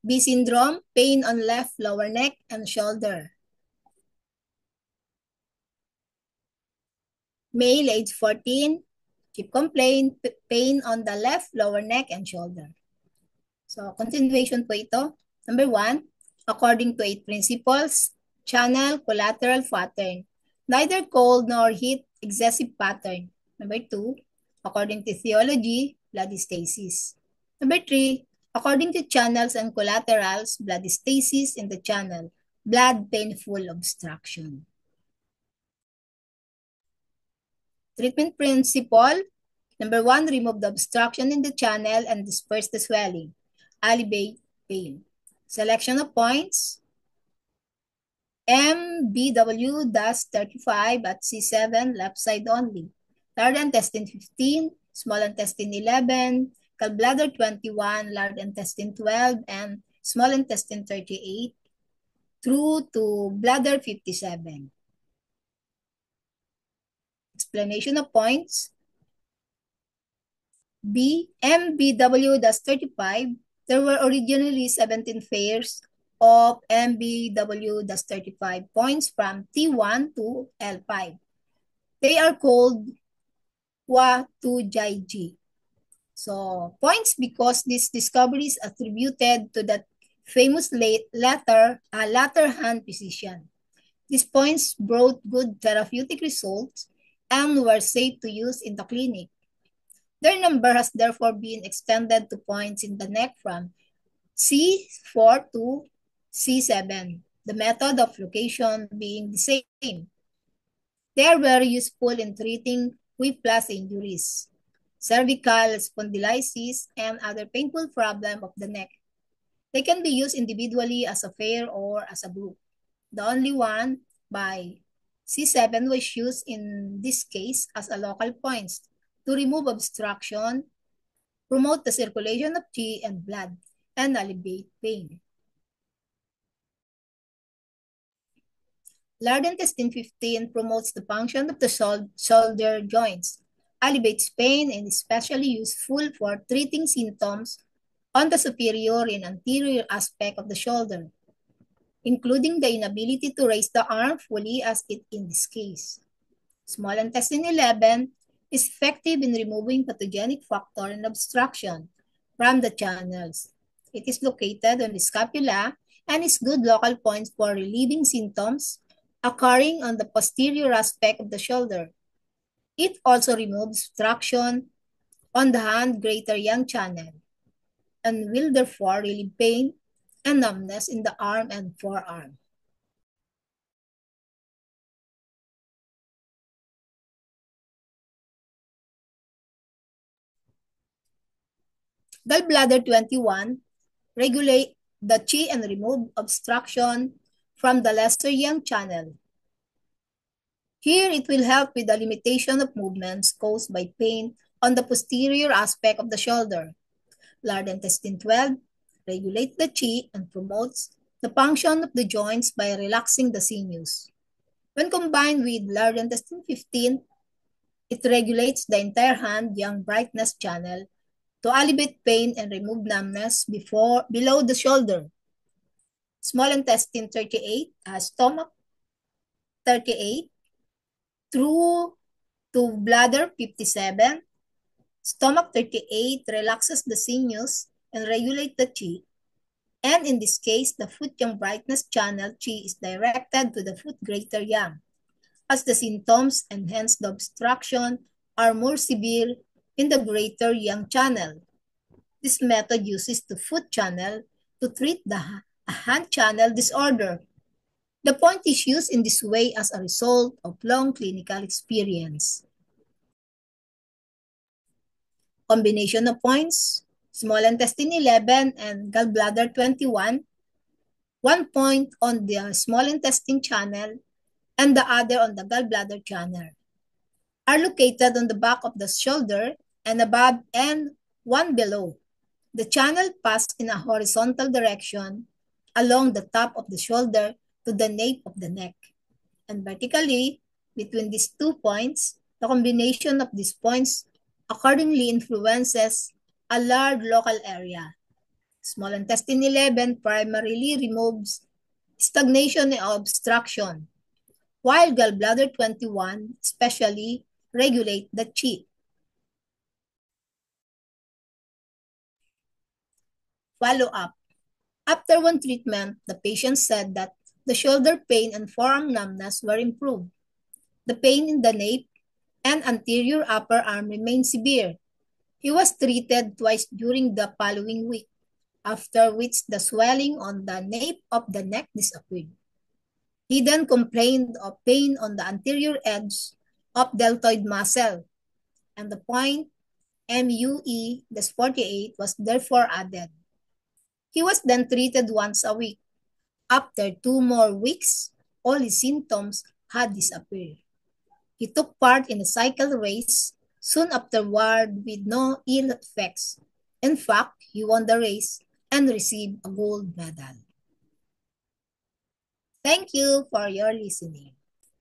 B syndrome, pain on left lower neck and shoulder. Male, age 14, keep complain, pain on the left lower neck and shoulder. So, continuation po ito. Number 1, according to 8 principles, channel collateral pattern. Neither cold nor heat excessive pattern. Number 2, according to theology, blood stasis. Number 3, according to channels and collaterals, blood stasis in the channel, blood painful obstruction. Treatment principle. Number 1, remove the obstruction in the channel and disperse the swelling. Alleviate pain. Selection of points. MBW-35 at C7, left side only. Large intestine 15, small intestine 11, gallbladder 21, large intestine 12, and small intestine 38 through to bladder 57. Explanation of points. B. MBW-35, there were originally 17 pairs of MBW-35 points from T1 to L5. They are called Hua-to-Jai-Ji. So, points because this discovery is attributed to that famous latter hand physician. These points brought good therapeutic results and were safe to use in the clinic. Their number has therefore been extended to points in the neck from C4 to C7, the method of location being the same. They are very useful in treating whiplash injuries, cervical spondylitis, and other painful problems of the neck. They can be used individually as a pair or as a group. The only one by C7 was used in this case as a local points to remove obstruction, promote the circulation of qi and blood, and alleviate pain. Large intestine 15 promotes the function of the shoulder joints, alleviates pain, and is especially useful for treating symptoms on the superior and anterior aspect of the shoulder, including the inability to raise the arm fully as in this case. Small intestine 11 is effective in removing pathogenic factor and obstruction from the channels. It is located on the scapula and is good local points for relieving symptoms occurring on the posterior aspect of the shoulder. It also removes obstruction on the hand greater yang channel and will therefore relieve pain and numbness in the arm and forearm. Gallbladder 21 regulate the qi and remove obstruction from the lesser yang channel. Here, it will help with the limitation of movements caused by pain on the posterior aspect of the shoulder. Large intestine 12 regulates the qi and promotes the function of the joints by relaxing the sinews. When combined with large intestine 15, it regulates the entire hand yang brightness channel to alleviate pain and remove numbness below the shoulder. Small intestine 38, stomach 38, through to bladder 57. Stomach 38 relaxes the sinews and regulates the qi. And in this case, the foot yang brightness channel qi is directed to the foot greater yang, as the symptoms and hence the obstruction are more severe in the greater yang channel. This method uses the foot channel to treat the hand channel disorder. The point is used in this way as a result of long clinical experience. Combination of points, small intestine 11 and gallbladder 21, 1 point on the small intestine channel and the other on the gallbladder channel, are located on the back of the shoulder and above and one below. The channel passes in a horizontal direction along the top of the shoulder to the nape of the neck. And vertically, between these 2 points, the combination of these points accordingly influences a large local area. Small intestine 11 primarily removes stagnation and obstruction, while gallbladder 21 especially regulate the qi. Follow-up. After one treatment, the patient said that the shoulder pain and forearm numbness were improved. The pain in the nape and anterior upper arm remained severe. He was treated twice during the following week, after which the swelling on the nape of the neck disappeared. He then complained of pain on the anterior edge of deltoid muscle, and the point MUE-48 was therefore added. He was then treated once a week. After 2 more weeks, all his symptoms had disappeared. He took part in a cycle race soon afterward with no ill effects. In fact, he won the race and received a gold medal. Thank you for your listening.